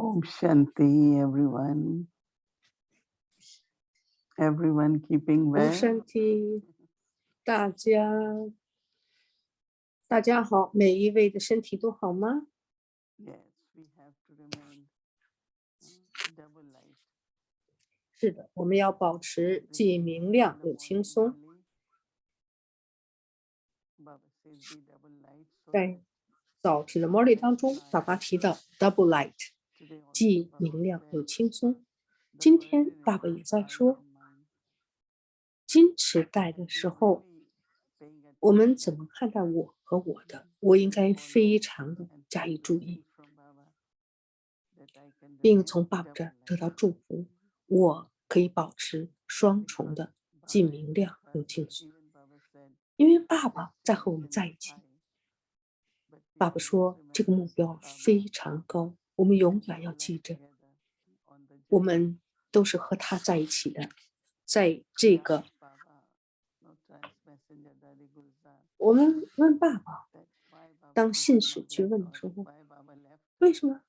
Om Shanti, everyone. Everyone keeping om well. Shanti，大家好，每一位的身体都好吗？ Yes, we have to remain double light. 是的，我们要保持既明亮又轻松。 Baba says be double light. So 在早晨的 morning 当中，爸爸提到 double light， today also 既 Baba 明亮 said 又轻松。 the 今 burden 天 in 爸爸 our 也在 heart 说， and mind. 矜持带的时 We're 候， really paying 我们 attention 怎么看待我和我的？我应该非常的 and 加以 take 注 blessing 意， from Baba that I can 并 remain 从爸爸这 double 儿得 light. 到祝福。我可以保持双重 Because 的，既 Baba is 明 with 亮 us, 又轻松。 even Baba said 因为爸爸在和我们在一 destination is 起。 high, but we 爸爸 always 说，这个 remember 目标 Baba 非常高，我们永 and 远要 all 记 are 着， together on the 我 journey. 们都是和他在一起的。在这 We 个， asked Baba, no trans messenger Daddy Gulzar, 我们问爸爸， that why Baba 当 has 信 not 使去 left 问的 or 时候， why Baba left 为什么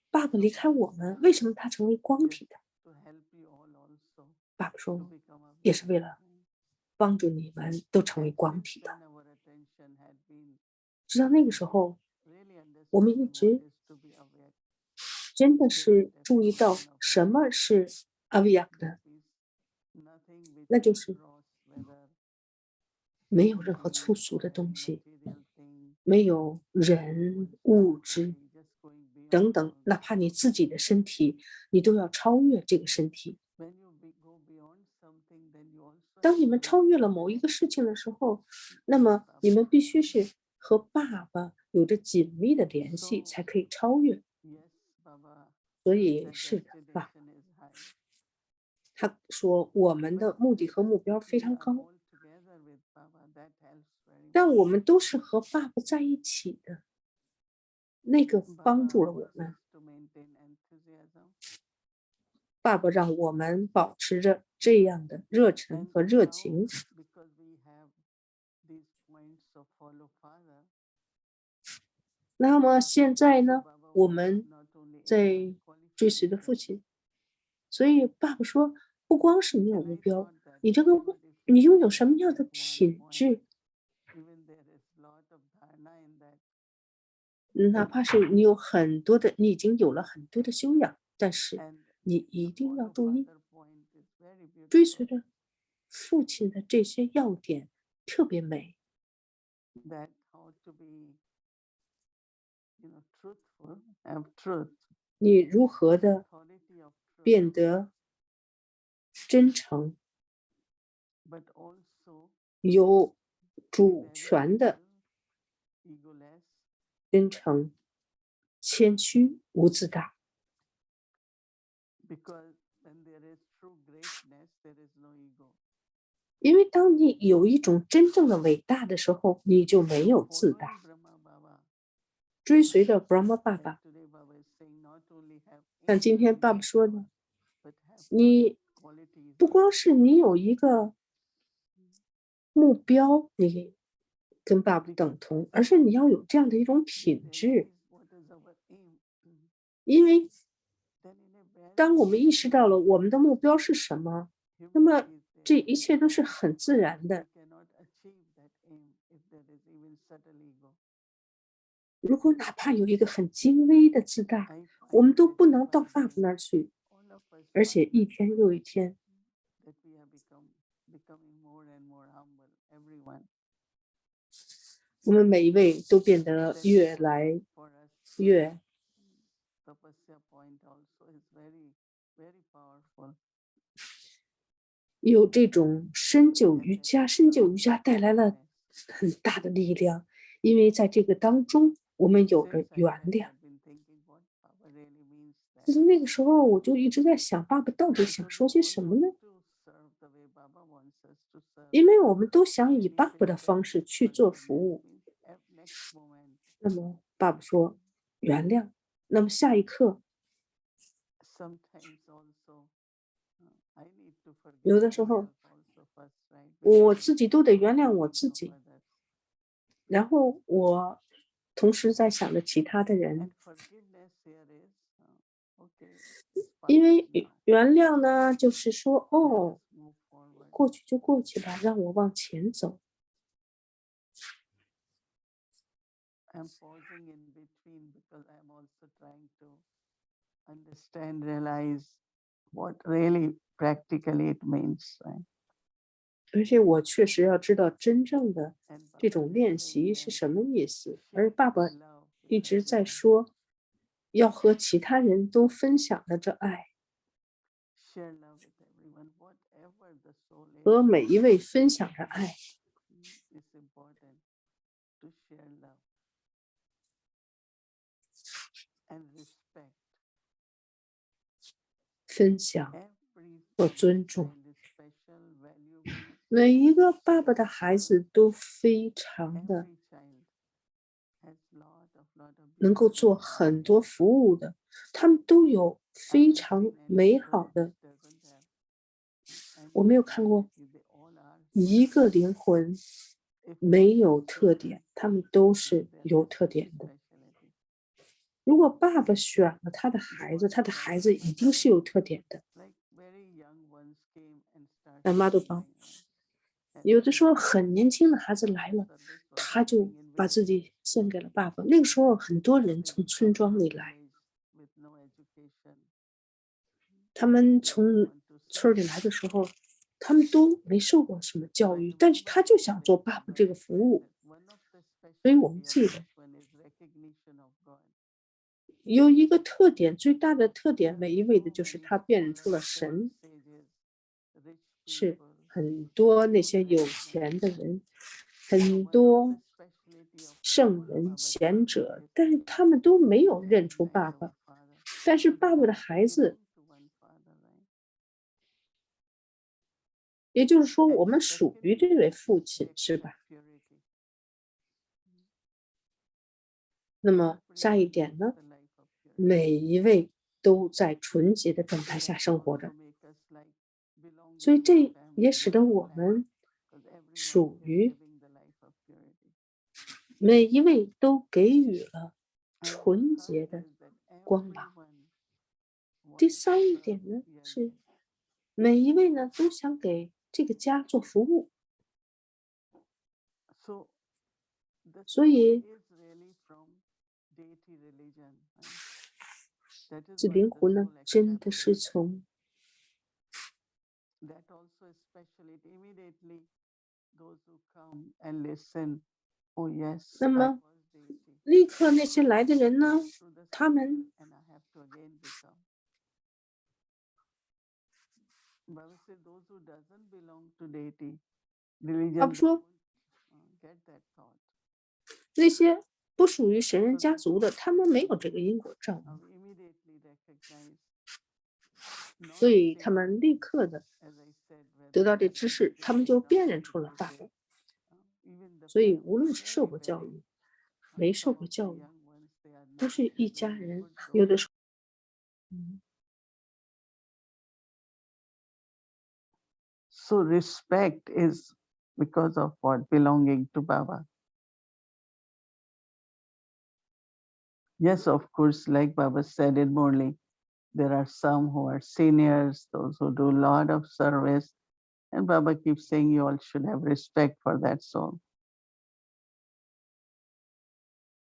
爸爸离开我们？为什么他成为光体的？ to help you all also 爸爸 to 说， become a 也是为了 victim. 帮助你们都成为 And 光 since 体的。 then our attention had been 直到那个时候， really 我们一 understanding 直 what is to be awake. 真的是注意到什么是阿维亚的， Nothing which 那就是 cross whether 没有任何 things 粗俗 or 的 any 东西， material thing, 没有人、 one's 物 own 质 body, just going beyond 等等， all 哪 that. 怕你自己的身体，你都要超越这个身体。 When you go beyond something, then you also 当 have 你 to 们 be 超越了 connected 某一个事情的时候，那么你们必须是和爸爸有着紧密的联系， 才可以超越。 Yes, Baba 所以 said 是的，爸， destination is high. 他说我们的目的和目标非 We 常 are 高， all together with Baba. That helps very 但 much. 我们都是和爸爸在一起的，那个帮 Baba 助了我 wants 们。 us to maintain enthusiasm 爸爸让我们保持着这样的热忱 and 和热 now 情。 because we have these points of follow father. 那么现在呢， Baba 我 wants 们 not only 在 any 追随的父 qualification. 亲，所以爸爸说，不光是你有 And 目 I 标， thought that 你这个 even if 你 we 拥有 only 什么样 have 的 that one 品 point, 质， even there is lot of dharna in that. 哪怕是你有很多的，你已经有了很多的修养，但是 And 你 the 一定要 follow 注意， father point is very 追随 beautiful. 着父亲的这些要点特别美。 That how to be, truthful, have truth, 你如何的 authority of truth, 变得真诚， but also 有 be 主 very 权的 humble, egoless, 真诚、谦虚、无自大。 because when there is true greatness, there is no ego. 因为当你有一种真正的伟大的时候，你就没有自 Following 大。 Brahma Baba, 追随着 Brahma 爸 like 爸， today Baba is saying, not only have 像今天爸爸 infinite 说的， but have 你 qualities. 不光是你有一个目标，你跟爸爸等同，而是你要有这样的一种 We 品质。 realize what is our aim. 因为 Then in a very 当我们意识到了我们的目标是什么，那么 humility is 这 there. 一切都是很自然 We 的。 cannot achieve that aim if there is even subtle ego. 如果哪怕有一个很精微的自大， I 我们 find 都 that 不能 day 到 by 爸爸 day, 那儿去， all of us 而且 find 一天又一天， that we have becoming more and more humble, everyone. 我们每一位都变得 That is 越 what 来 for us, 越 Tapasya point also is very, very powerful. 有这种深究 And 瑜 that 伽， is 深究瑜伽带来了 forgiveness. 很大的力量，因为在这个当中，我们有着 Since I 原 left, 谅。 I've been thinking what Baba really means 自 that. 从那个时候，我就一直在想，爸爸到底 Because 想 we 说些 all 什么呢？ want to serve the way Baba wants us to serve. 因为我们都想以 When he 爸爸 says 的 that 方式去做服 forgiveness 务。 means at next moment, 那么，爸爸说原谅，那么下一刻， sometimes also I need to forgive 有的时候 myself also first, right? 我 Before 自己都得原谅我 thinking 自 of 己， others. 然后我同时在想着其他的人。 And forgiveness here is 因为原谅呢，就是说，哦，过去就过去吧，让我往前走。I'm pausing in between because I'm also trying to understand, realize what really practically it means, right? 而且我确实要知道真正的 And 这 Baba 种 is 练 saying 习是 then 什么意思，而 share 爸爸 love with 一直在 everyone. 说，要和其他人都分享的这爱， Share love with everyone, whatever the soul is. 和每一位分享着爱。It's important to share love and respect. 分享 Every 和 Baba's 尊重， child is special, valuable. 每一个爸爸的孩子都非常的 Every child has lot of 能够 beautiful 做 qualities. 很多服务的，他们都有非 I haven't 常 seen any 美 soul 好的。 which doesn't have 我 any 没有看过 quality. They all are 一个灵魂 if 没 not 有 the 特点， children, 他们都 then 是 there 有 has 特 to be 点的。 speciality. 如果爸爸选了他的 They 孩子，他的 always 孩子一 identify 定是有特点的。 like very young ones came and start 那妈都帮， serving, right? And 有的时候 Baba 很年轻的孩子 Baba 来了， service was 他就 happening in 把自 villages. 己献给了爸爸。那个时候很多 And 人 they 从 would 村 come 庄 from 里来， village with no education. 他们 And they 从 want to 村 serve. 里来的时候，他们都没受过什么 So 教 I 育，但是 remember 他就 one 想 day 做爸爸 Baba 这个服 said 务。 that one of the 所以我们 specialty of 记得 this one is recognition of God. 有一个特点，最大的特 There 点， are 每一位的 so 就是 many 他辨认出了 scholars and 神， sages, rich 是 people, 很多那 good 些有 recognize 钱的 God. 人， But 很 one of 多 the specialty of 圣 all 人、 Baba's 贤 children 者， is 但是他们都没有认出 recognize 爸 our 爸。 Father. 但是 Because 爸爸的 all 孩 belong 子， to one Father, right? 也就是说， And 我们属于 secondly, 这位 the 父亲， respect 是 of 吧？ purity. 那么下一 Everyone 点 lives 呢？ the life of purity. 每一位都在纯洁的状态 So 下 that 生活 also 着， make us like 所以 belonging to 这 family, 也使得 one 我 clan. 们 Because everyone 属 is 于 living the life of purity. 每一位都给予了 And 纯 third 洁的 is that 光芒。 everyone 第 wants to 三一 serve 点呢， here. 是每一位呢都想给这个家做服务， So the 所 soul 以 is really from deity religion. Right? That is 这 why 灵 the 魂呢 soul 真的 accepts 是 it. 从 That also is special. It immediately those who come and listen, oh yes, 那 I 么 was deity. 立刻那些来的人呢， Through the 他 cycle, 们 and I have to again become. Baba said those who doesn't belong to deity 他 religion, 不 they 说 won't get that thought. 那些不属于神人 So 家 the 族的， soul 他们没有这个因果账目， immediately recognize, not 所以他 saying, 们立刻的 as I said, 得 whether 到 they 这 are 知识，他们就 educated or 辨认出了爸 uneducated. 爸。 Even the 所以 family, 无论是受 very, 过教 very, 育，没受 some 过 of the 教育， young ones, they are 都 not 是一家 very 人。 good 有的 souls. 时候，So respect is because of what? Belonging to Baba. Yes, of course, like Baba said in Murli, there are some who are seniors, those who do a lot of service. And Baba keeps saying you all should have respect for that soul.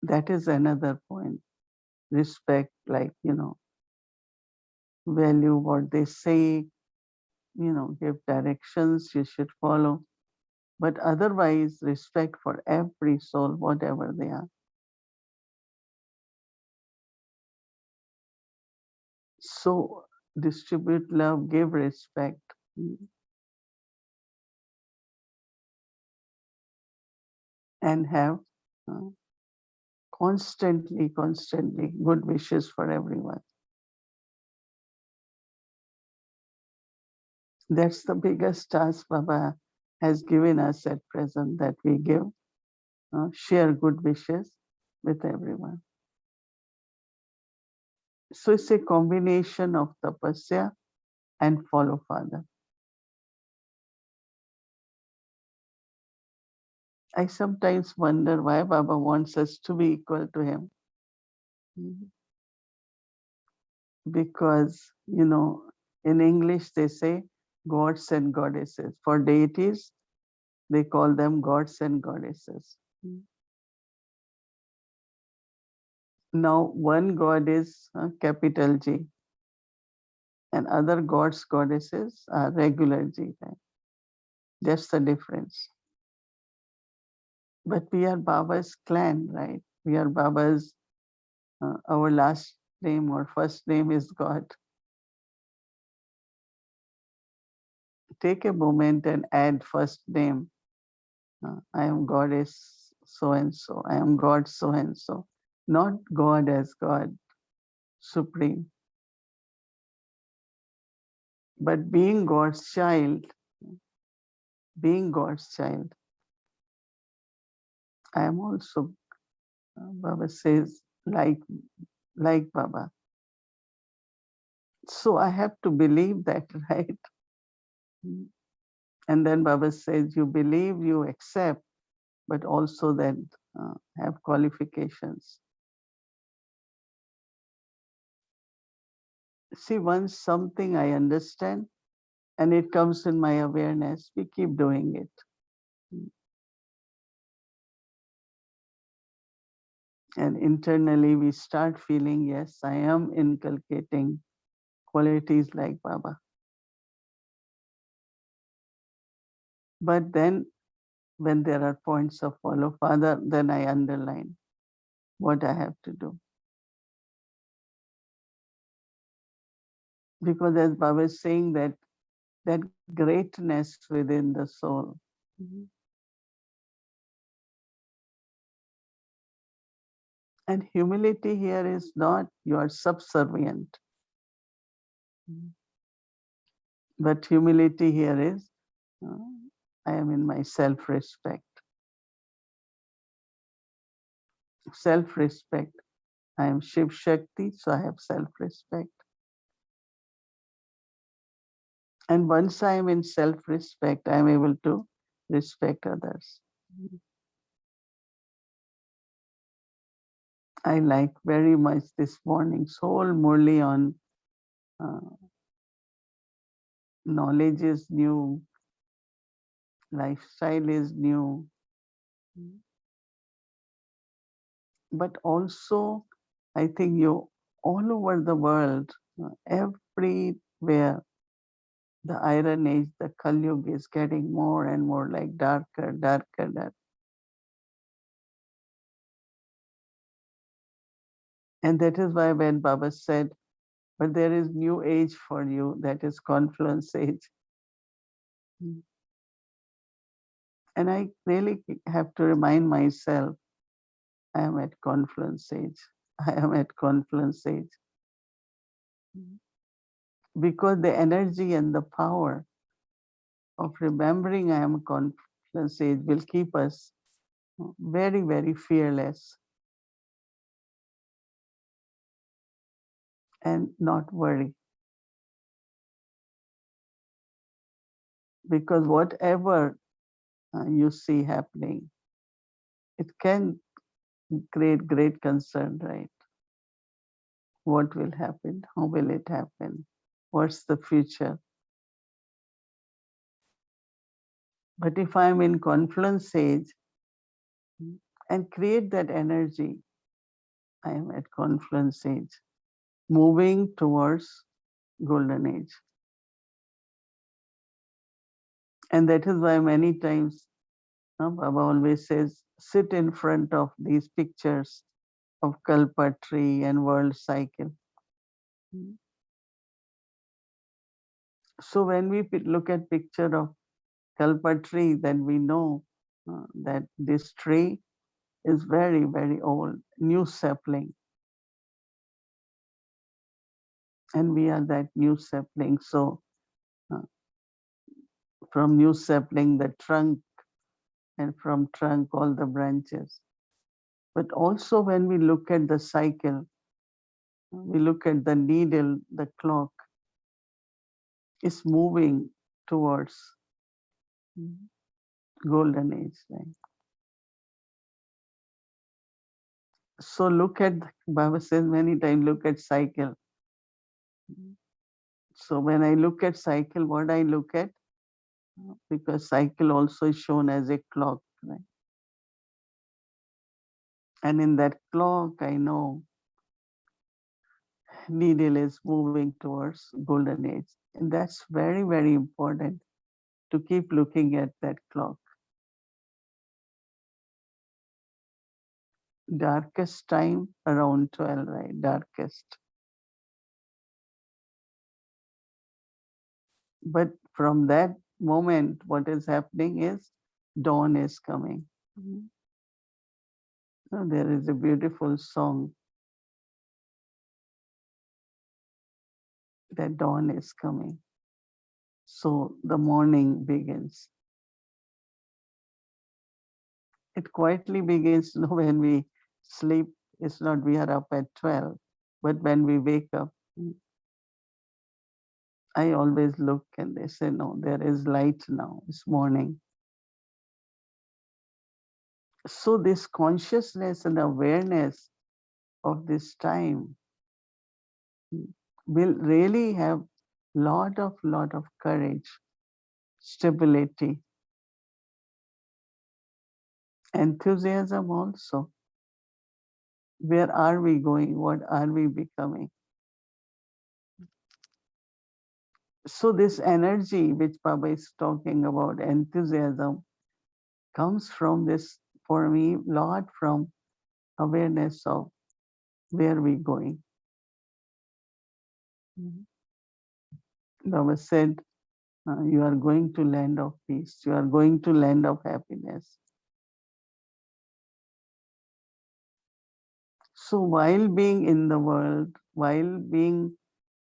That is another point. Respect, like, value what they say, give directions you should follow. But otherwise, respect for every soul, whatever they are. So distribute love, give respect. And have constantly good wishes for everyone. That's the biggest task Baba has given us at present, that we give, share good wishes with everyone. So it's a combination of tapasya and follow Father. I sometimes wonder why Baba wants us to be equal to him. because, in English they say gods and goddesses. For deities, they call them gods and goddesses. Now, one god is capital G, and other gods, goddesses are regular G. Right? That's the difference. But we are Baba's clan, right? We are Baba's, our last name or first name is God. Take a moment and add first name. I am goddess so and so. I am God so and so. Not God as God, supreme. But being God's child, I am also, Baba says, like Baba. So I have to believe that, right? And then Baba says, you believe, you accept, but also then have qualifications. See, once something I understand and it comes in my awareness, we keep doing it. And internally we start feeling, yes, I am inculcating qualities like Baba. But then when there are points of follow Father, then I underline what I have to do. Because as Baba is saying that greatness within the soul. And humility here is not you are subservient. But humility here is I am in my self-respect. Self-respect. I am Shiv Shakti, so I have self-respect. And once I am in self-respect, I am able to respect others. I like very much this morning's whole Murli on knowledge is new, lifestyle is new, but also I think you all over the world, everywhere, the iron age, the Kali Yuga is getting more and more like darker, darker, darker. And that is why when Baba said, but there is new age for you, that is confluence age. And I really have to remind myself, I am at confluence age. I am at confluence age. Because the energy and the power of remembering I am confluence age will keep us very, very fearless and not worry. Because whatever you see happening, it can create great concern, right? What will happen? How will it happen? What's the future? But if I'm in confluence age and create that energy, I am at confluence age, moving towards golden age. And that is why many times Baba always says, sit in front of these pictures of Kalpa tree and world cycle. So when we look at picture of Kalpa tree, then we know that this tree is very, very old, new sapling. And we are that new sapling. So from new sapling, the trunk, and from trunk, all the branches. But also when we look at the cycle, we look at the needle, the clock is moving towards golden age. Right? So look at, Baba says many times, look at cycle. So when I look at cycle, what I look at, because cycle also is shown as a clock, right? And in that clock, I know needle is moving towards golden age. And that's very, very important to keep looking at that clock. Darkest time around 12, right? Darkest. But from that moment, what is happening is dawn is coming. So there is a beautiful song that dawn is coming. So the morning begins. It quietly begins when we sleep. It's not we are up at 12, but when we wake up, I always look and they say, no, there is light now. It's morning. So this consciousness and awareness of this time will really have lot of courage, stability, enthusiasm also. Where are we going? What are we becoming? So this energy which Baba is talking about, enthusiasm, comes from this, for me, lot from awareness of where we going. Baba said, you are going to land of peace. You are going to land of happiness. So while being in the world, while being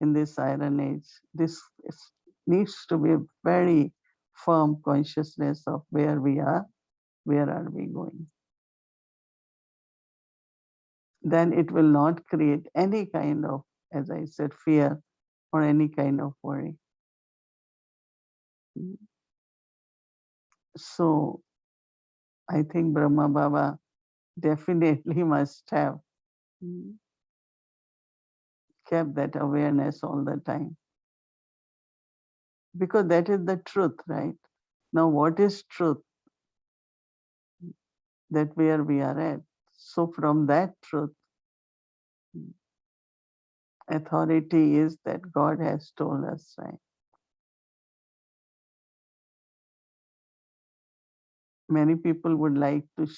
in this iron age, this needs to be a very firm consciousness of where we are, where are we going. Then it will not create any kind of, as I said, fear or any kind of worry. So I think Brahma Baba definitely must have kept that awareness all the time. Because that is the truth, right? Now, what is truth? That where we are at. So from that truth, authority is that God has told us, right? Many people would like to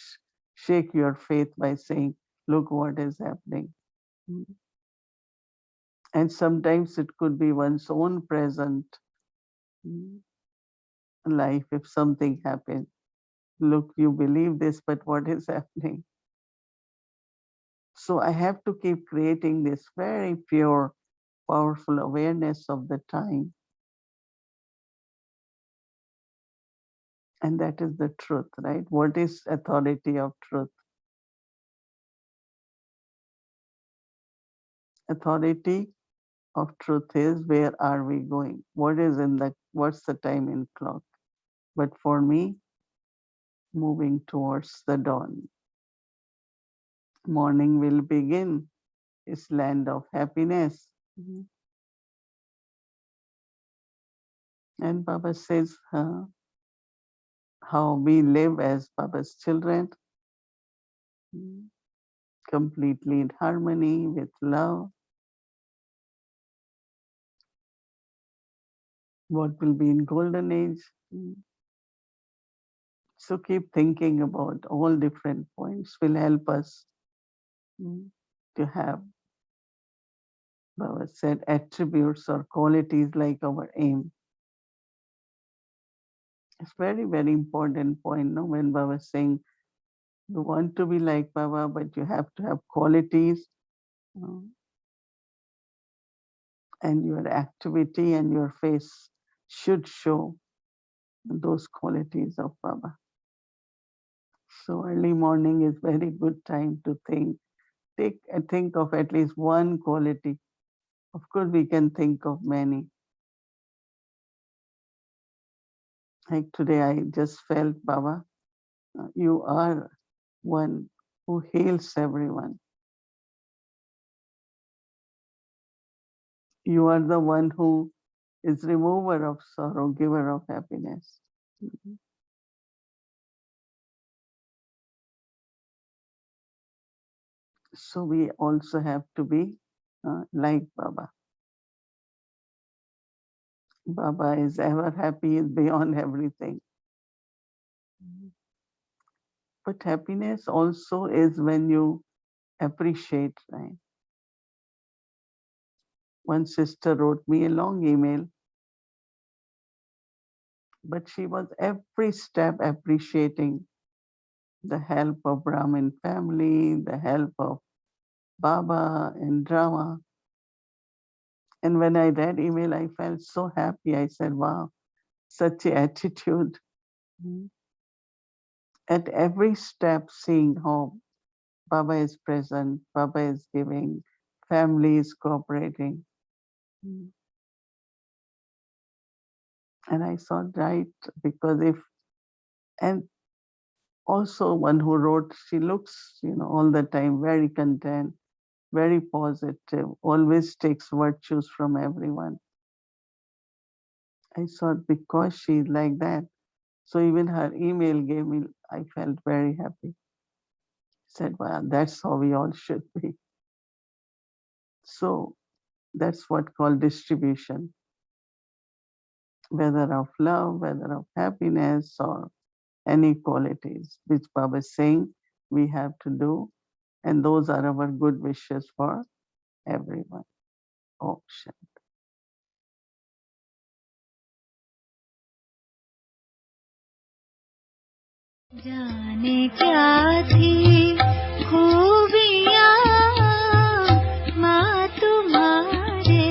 shake your faith by saying, look what is happening. And sometimes it could be one's own present life if something happens. Look, you believe this, but what is happening? So I have to keep creating this very pure, powerful awareness of the time. And that is the truth, right? What is authority of truth? Authority of truth is where are we going? What's the time in clock? But for me, moving towards the dawn. Morning will begin. It's land of happiness. And Baba says how we live as Baba's children, completely in harmony with love. What will be in golden age? So keep thinking about all different points will help us to have, Baba said, attributes or qualities like our aim. It's very, very important point, no? When Baba is saying you want to be like Baba, but you have to have qualities, and your activity and your face should show those qualities of Baba. So early morning is very good time to think. Think of at least one quality. Of course, we can think of many. Like today, I just felt, Baba, you are one who heals everyone. You are the one who is remover of sorrow, giver of happiness. So we also have to be like Baba. Baba is ever happy, is beyond everything. But happiness also is when you appreciate, right? One sister wrote me a long email, but she was every step appreciating the help of Brahmin family, the help of Baba and drama. And when I read email, I felt so happy. I said, wow, such a attitude. At every step, seeing how Baba is present, Baba is giving, family is cooperating. And I thought, right, because and also one who wrote, she looks, all the time very content, very positive, always takes virtues from everyone. I thought because she's like that, so even her email gave me, I felt very happy. Said, well, that's how we all should be. So that's what called distribution, whether of love, whether of happiness or any qualities, which Baba is saying we have to do. And those are our good wishes for everyone. Option. जाने क्या थी खूबियाँ माँ तुम्हारे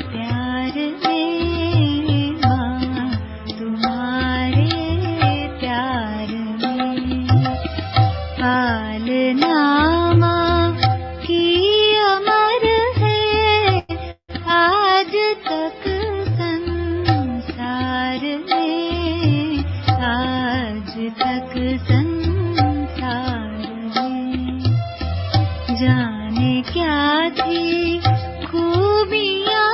प्यार में, माँ तुम्हारे प्यार में, पालना माँ की अमर है आज तक संसार में, आज तक संसार में, जाने क्या थी खूबियाँ।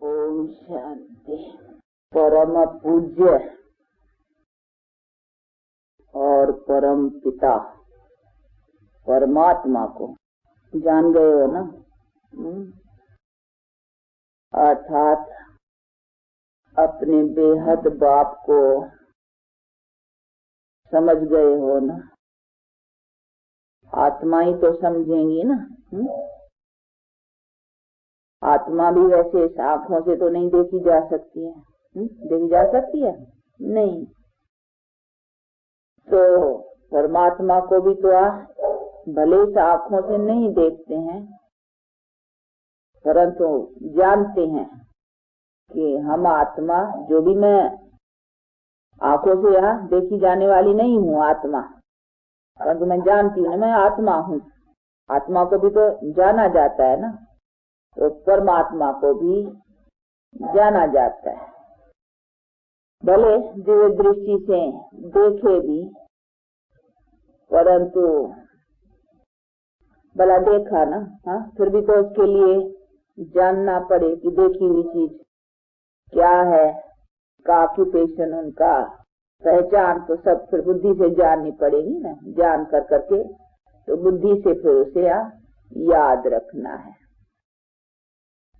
ओम शांति। परम पूज्य और परम पिता परमात्मा को जान गए हो ना? अर्थात अपने बेहद बाप को समझ गए हो ना? आत्मा ही तो समझेंगी ना? आत्मा भी वैसे इस आंखों से तो नहीं देखी जा सकती है। देखी जा सकती है? नहीं। तो परमात्मा को भी तो भले इस आंखों से नहीं देखते हैं, परंतु जानते हैं कि हम आत्मा, जो भी मैं आंखों से यहाँ देखी जाने वाली नहीं हूँ आत्मा, परंतु मैं जानती हूँ मैं आत्मा हूँ। आत्मा को भी तो जाना जाता है ना, तो परमात्मा को भी जाना जाता है। भले दिव्य दृष्टि से देखे भी, परंतु भला देखा ना, हाँ, फिर भी तो उसके लिए जानना पड़े कि देखी हुई चीज क्या है, का ऑक्यूपेशन, उनका पहचान तो सब फिर बुद्धि से जाननी पड़ेगी ना। जान कर करके तो बुद्धि से फिर उसे याद रखना है।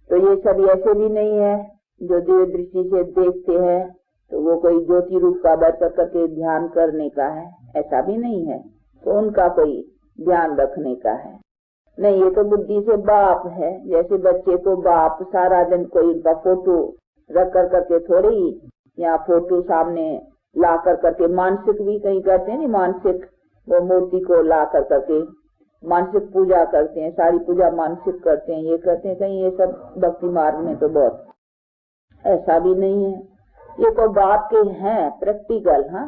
तो ये सब ऐसे भी नहीं है जो दिव्य दृष्टि से देखते हैं तो वो कोई ज्योति रूप का बैठ करके ध्यान करने का है, ऐसा भी नहीं है। तो उनका कोई ध्यान रखने का है नहीं। ये तो बुद्धि से बाप है। जैसे बच्चे को बाप सारा दिन कोई उनका फोटो रख कर करके थोड़ी यहाँ फोटो सामने ला कर करके मानसिक भी कहीं करते हैं, नहीं मानसिक वो मूर्ति को ला कर करके मानसिक पूजा करते हैं, सारी पूजा मानसिक करते हैं, ये करते हैं। कहीं ये सब भक्ति मार्ग में तो बहुत ऐसा भी नहीं है। ये तो बाप के हैं प्रैक्टिकल, हाँ,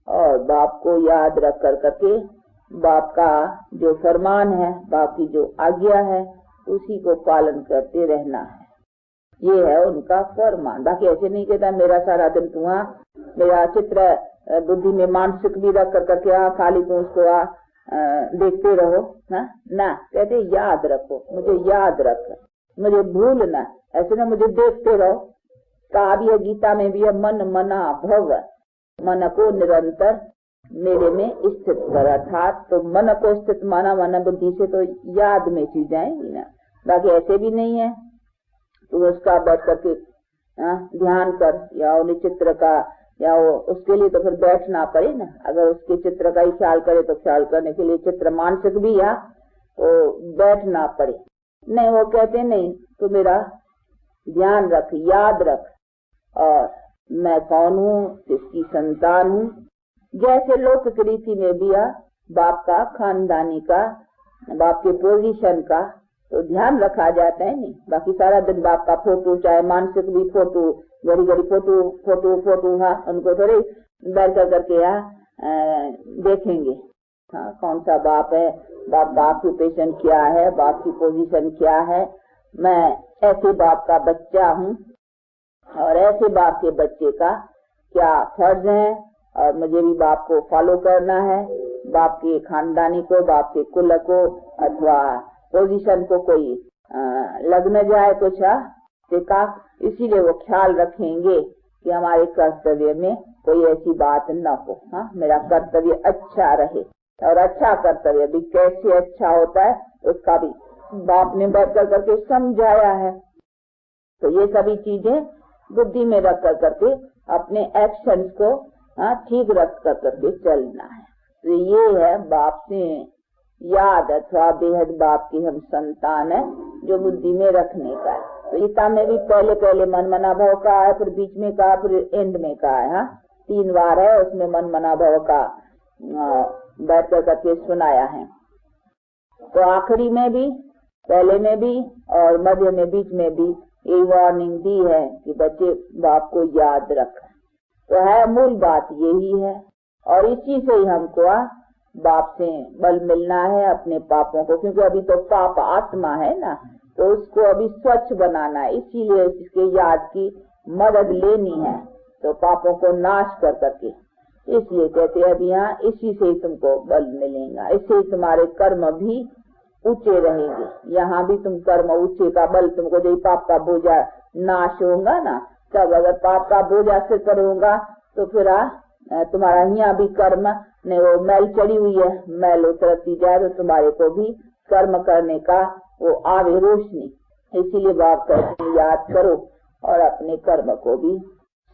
और बाप को याद रख कर करके बाप का जो फरमान है, बाप की जो आज्ञा है, उसी को पालन करते रहना है। ये है उनका फरमान। बाकी ऐसे नहीं कहता मेरा सारा दिन तू मेरा चित्र बुद्धि में मानसिक भी रख करके खाली तू उसको देखते रहो ना, कहते याद रखो, मुझे याद रख, मुझे भूलना, ऐसे ना मुझे देखते रहो। कहा भी है गीता में भी है, मन मना भव, मन को निरंतर मेरे में स्थित कर। अर्थात तो मन को स्थित माना बुद्धि से तो याद में चीजें आएंगी ना। बाकी ऐसे भी नहीं है तो उसका बैठ करके ध्यान कर, या उन्हें चित्र का, या उसके लिए तो फिर बैठना पड़े ना। अगर उसके चित्र का ही ख्याल करे तो ख्याल करने के लिए चित्र मानसिक भी तो बैठना पड़े। नहीं, वो कहते नहीं, तो मेरा ध्यान रख, याद रख, और मैं कौन हूँ, किसकी संतान हूँ। जैसे लोक रीति में भी बाप का, खानदानी का, बाप के पोजीशन का तो ध्यान रखा जाता है नहीं। बाकी सारा दिन बाप का फोटो, चाहे मानसिक भी फोटो, घड़ी घड़ी फोटो उनको थोड़े बैठ करके देखेंगे कौन सा बाप है, बाप का ऑक्यूपेशन क्या है, बाप की पोजीशन क्या है। मैं ऐसे बाप का बच्चा हूँ और ऐसे बाप के बच्चे का क्या फर्ज है, और मुझे भी बाप को फॉलो करना है। बाप के खानदानी को, बाप के कुल को अथवा पोजीशन को कोई लग न जाए कुछ का, इसीलिए वो ख्याल रखेंगे कि हमारे कर्तव्य में कोई ऐसी बात न हो। मेरा कर्तव्य अच्छा रहे, और अच्छा कर्तव्य भी कैसे अच्छा होता है उसका भी बाप ने बैठ कर करके समझाया है। तो ये सभी चीजें बुद्धि में रख कर करके अपने एक्शंस को ठीक रख कर करके चलना है। तो ये है बाप से याद अथवा बेहद बाप की हम संतान है, जो बुद्धि में रखने का है। तो गीता में भी पहले मन मना भाव का है, फिर बीच में का, फिर एंड में का है। 3 बार है उसमें मन मना भाव का बैठ कर करके सुनाया है। तो आखिरी में भी, पहले में भी और मध्य में, बीच में भी ये वार्निंग दी है कि बच्चे बाप को याद रख। तो है मूल बात यही है, और इसी से ही हमको बाप से बल मिलना है अपने पापों को, क्योंकि अभी तो पाप आत्मा है ना, तो उसको अभी स्वच्छ बनाना है। इसीलिए इसके याद की मदद लेनी है, तो पापों को नाश कर करके। इसलिए कहते हैं अभी यहाँ इसी से ही तुमको बल मिलेगा, इससे ही तुम्हारे कर्म भी ऊंचे रहेंगे। यहाँ भी तुम कर्म ऊंचे का बल तुमको, जो पाप का बोझा नाश होगा ना, तब अगर पाप का बोझा सिर पर होगा तो फिर तुम्हारा यहाँ भी कर्म ने वो मैल चढ़ी हुई है, मैल उतरती जाए तो तुम्हारे को भी कर्म करने का वो आवे रोशनी। इसीलिए बाप कहते हैं याद करो और अपने कर्म को भी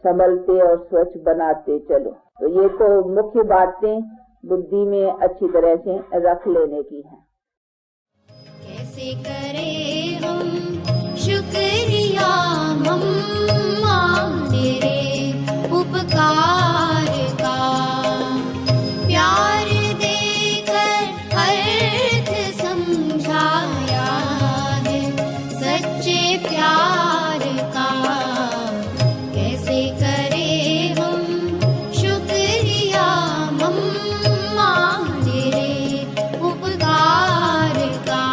संभलते और स्वच्छ बनाते चलो। तो ये तो मुख्य बातें बुद्धि में अच्छी तरह से रख लेने की है। कैसे करें हम शुक्रिया मम्मा तेरे उपकार का, प्यार देकर अर्थ समझाया है सच्चे प्यार का। कैसे करें हम शुक्रिया मम्मा तेरे उपकार का।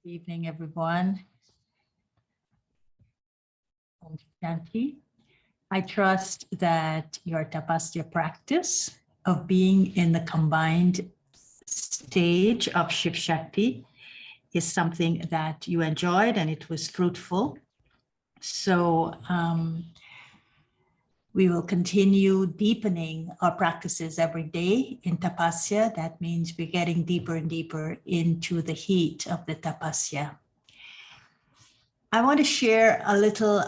Good evening, everyone. Om Shanti. I trust that your Tapasya practice of being in the combined stage of Shiv Shakti is something that you enjoyed and it was fruitful. So we will continue deepening our practices every day in Tapasya. That means we're getting deeper and deeper into the heat of the Tapasya. I want to share a little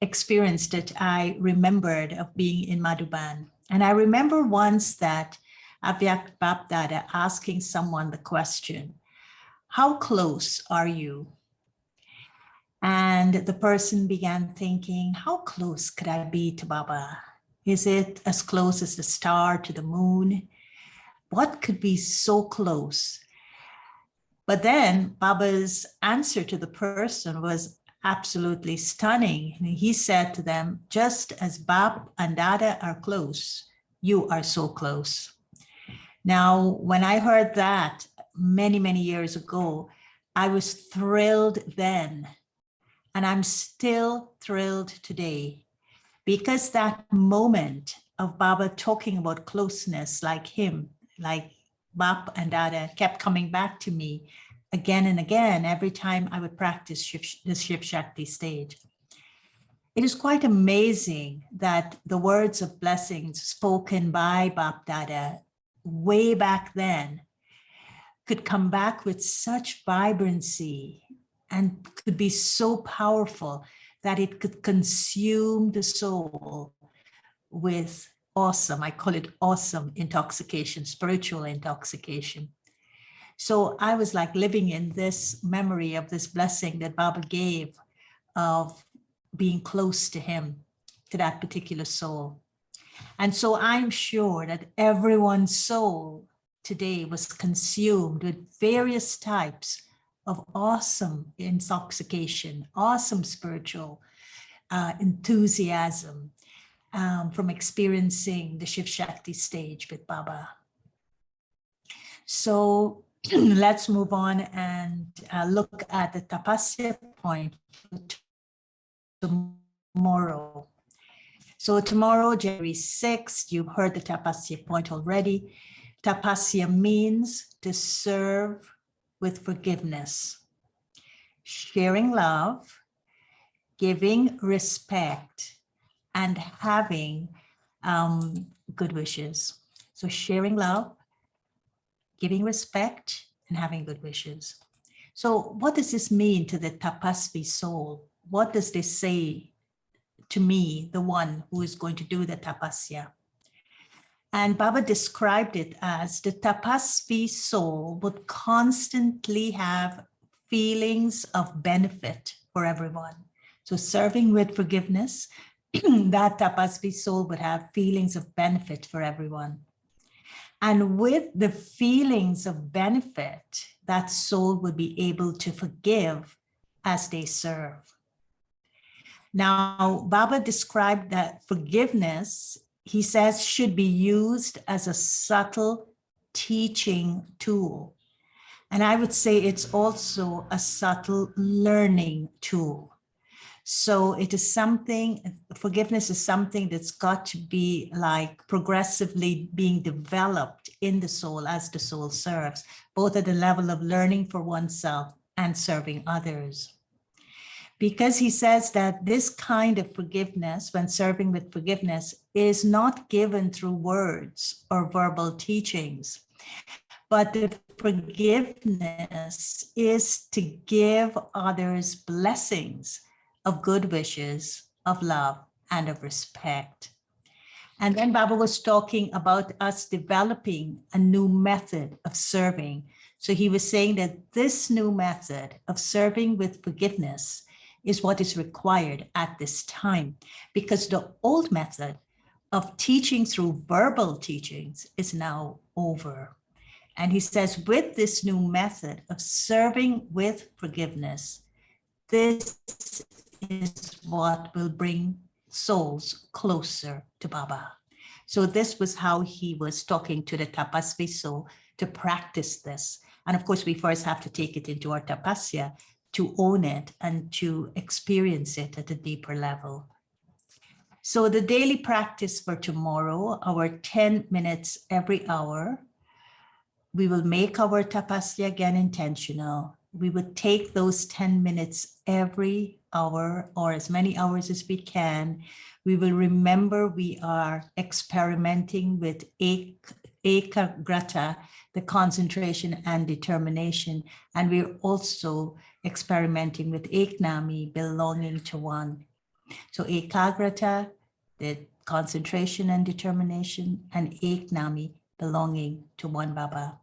experience that I remembered of being in Madhuban. And I remember once that Avyak Bapdada asking someone the question, how close are you? And the person began thinking, how close could I be to Baba? Is it as close as the star to the moon? What could be so close? But then Baba's answer to the person was, absolutely stunning. And he said to them, just as Bap and Dada are close, you are so close. Now, when I heard that many, many years ago, I was thrilled then, and I'm still thrilled today, because that moment of Baba talking about closeness, like him, like Bap and Dada, kept coming back to me again and again every time I would practice the Shiv Shakti stage. It is quite amazing that the words of blessings spoken by Bap Dada way back then could come back with such vibrancy and could be so powerful that it could consume the soul with awesome, I call it awesome intoxication, spiritual intoxication. So I was like living in this memory of this blessing that Baba gave of being close to him, to that particular soul. And so I'm sure that everyone's soul today was consumed with various types of awesome intoxication, awesome spiritual enthusiasm from experiencing the Shiv Shakti stage with Baba. So let's move on and look at the Tapasya point for tomorrow. So tomorrow, January 6th, you've heard the Tapasya point already. Tapasya means to serve with forgiveness, sharing love, giving respect, and having good wishes. So sharing love, giving respect, and having good wishes. So what does this mean to the Tapasvi soul? What does this say to me, the one who is going to do the Tapasya? And Baba described it as the Tapasvi soul would constantly have feelings of benefit for everyone. So serving with forgiveness, that Tapasvi soul would have feelings of benefit for everyone. And with the feelings of benefit, that soul would be able to forgive as they serve. Now, Baba described that forgiveness, he says, should be used as a subtle teaching tool. And I would say it's also a subtle learning tool. So it is something, forgiveness is something that's got to be like progressively being developed in the soul as the soul serves, both at the level of learning for oneself and serving others. Because he says that this kind of forgiveness, when serving with forgiveness, is not given through words or verbal teachings, but the forgiveness is to give others blessings of good wishes, of love, and of respect. And then Baba was talking about us developing a new method of serving. So he was saying that this new method of serving with forgiveness is what is required at this time, because the old method of teaching through verbal teachings is now over. And he says, with this new method of serving with forgiveness, this is what will bring souls closer to Baba. So this was how he was talking to the Tapasvi soul to practice this. And of course, we first have to take it into our Tapasya to own it and to experience it at a deeper level. So the daily practice for tomorrow, our 10 minutes every hour, we will make our Tapasya again intentional. We would take those 10 minutes every hour or as many hours as we can. We will remember we are experimenting with ekagrata, the concentration and determination. And we're also experimenting with eknami, belonging to one. So ekagrata, the concentration and determination, and eknami, belonging to one Baba.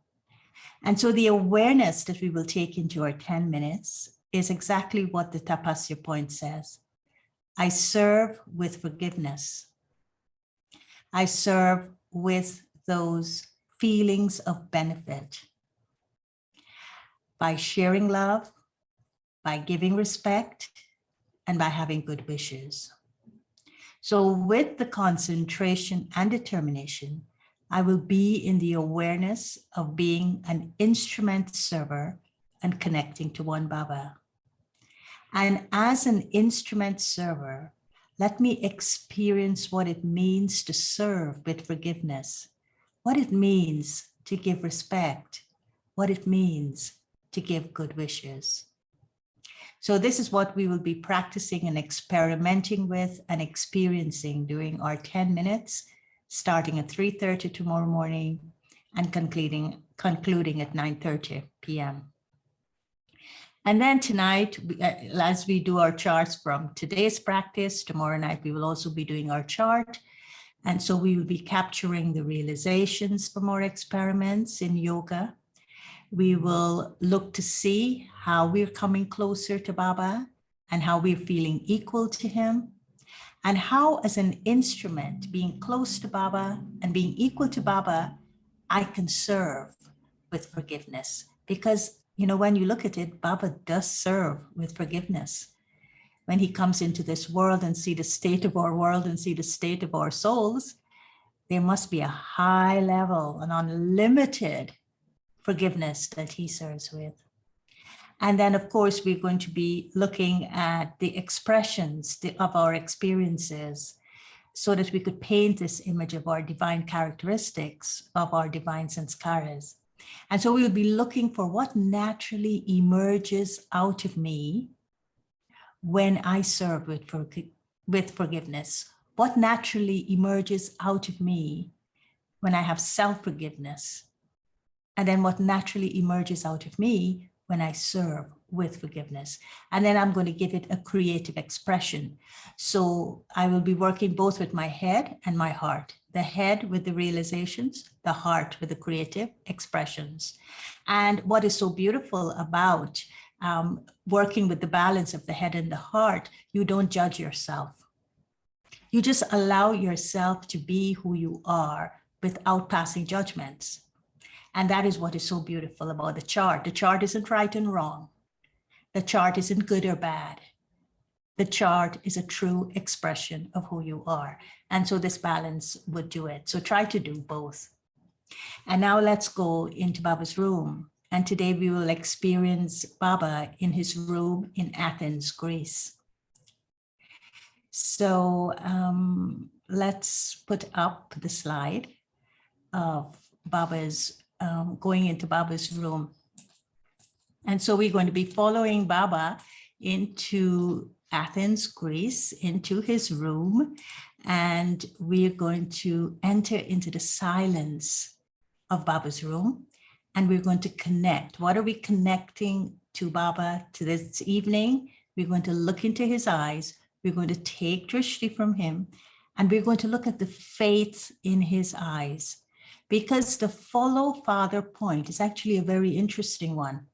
And so the awareness that we will take into our 10 minutes is exactly what the Tapasya point says. I serve with forgiveness. I serve with those feelings of benefit. By sharing love, by giving respect, and by having good wishes. So with the concentration and determination, I will be in the awareness of being an instrument server and connecting to one Baba. And as an instrument server, let me experience what it means to serve with forgiveness, what it means to give respect, what it means to give good wishes. So this is what we will be practicing and experimenting with and experiencing during our 10 minutes, starting at 3:30 tomorrow morning and concluding at 9:30 p.m. And then tonight, as we do our charts from today's practice, tomorrow night, we will also be doing our chart. And so we will be capturing the realizations from our experiments in yoga. We will look to see how we're coming closer to Baba and how we're feeling equal to him, and how as an instrument, being close to Baba and being equal to Baba, I can serve with forgiveness. Because, you know, when you look at it, Baba does serve with forgiveness. When he comes into this world and see the state of our world and see the state of our souls, there must be a high level, an unlimited forgiveness that he serves with. And then, of course, we're going to be looking at the expressions of our experiences so that we could paint this image of our divine characteristics, of our divine sanskaras. And so we will be looking for what naturally emerges out of me when I serve with forgiveness. What naturally emerges out of me when I have self-forgiveness. And then what naturally emerges out of me when I serve with forgiveness. And then I'm going to give it a creative expression. So I will be working both with my head and my heart. The head with the realizations, the heart with the creative expressions. And what is so beautiful about working with the balance of the head and the heart, you don't judge yourself. You just allow yourself to be who you are without passing judgments. And that is what is so beautiful about the chart. The chart isn't right and wrong. The chart isn't good or bad. The chart is a true expression of who you are. And so this balance would do it. So try to do both. And now let's go into Baba's room. And today we will experience Baba in his room in Athens, Greece. So let's put up the slide of Baba's going into Baba's room. And so we're going to be following Baba into Athens, Greece, into his room. And we're going to enter into the silence of Baba's room. And we're going to connect. What are we connecting to Baba to this evening? We're going to look into his eyes. We're going to take drishti from him. And we're going to look at the faith in his eyes. Because the follow Father point is actually a very interesting one.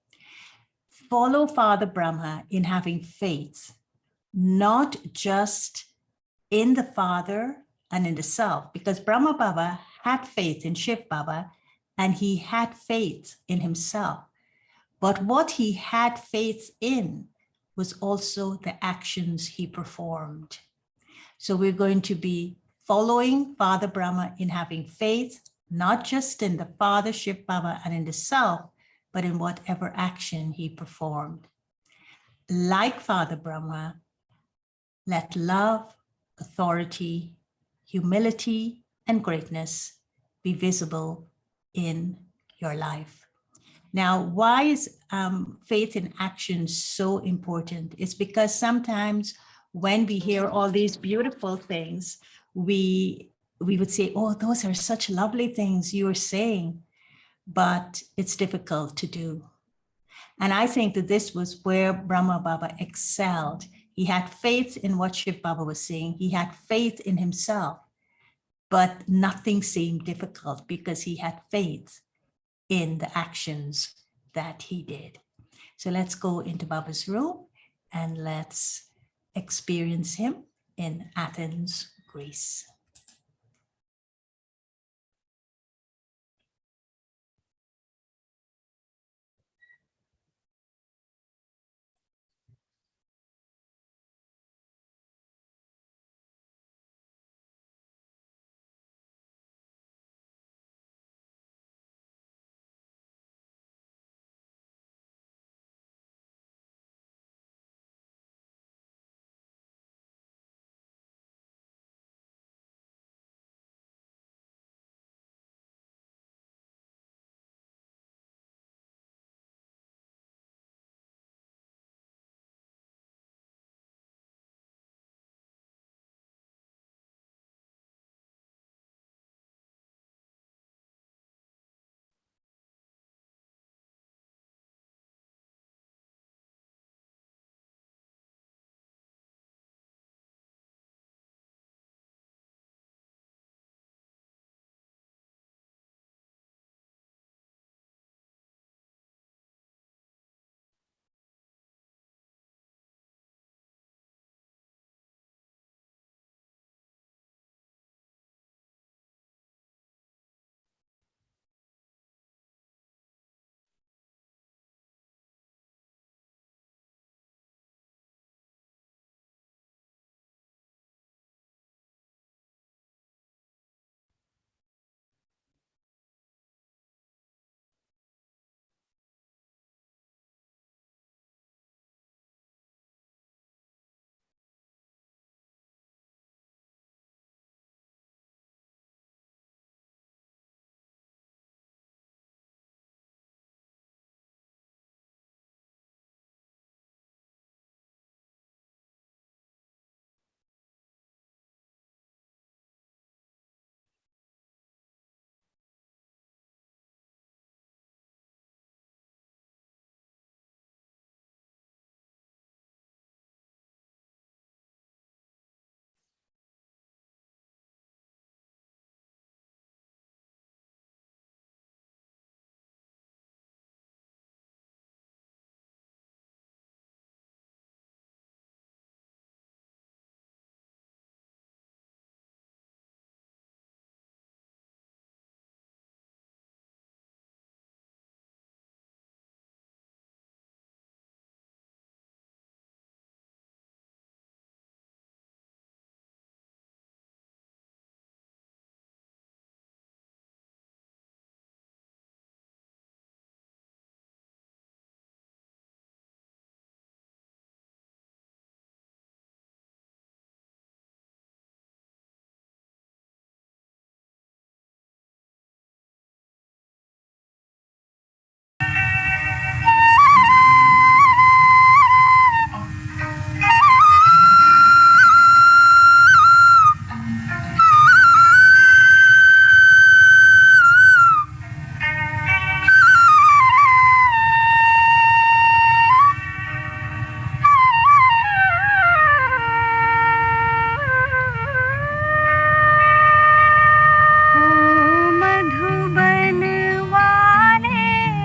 Follow Father Brahma in having faith, not just in the Father and in the self, because Brahma Baba had faith in Shiv Baba and he had faith in himself. But what he had faith in was also the actions he performed. So we're going to be following Father Brahma in having faith, not just in the Father, Shiv Baba, and in the self, but in whatever action he performed. Like Father Brahma, let love, authority, humility, and greatness be visible in your life. Now, why is faith in action so important? It's because sometimes when we hear all these beautiful things, we would say, oh, those are such lovely things you are saying, but it's difficult to do. And I think that this was where Brahma Baba excelled. He had faith in what Shiv Baba was saying. He had faith in himself, but nothing seemed difficult because he had faith in the actions that he did. So let's go into Baba's room and let's experience him in Athens, Greece.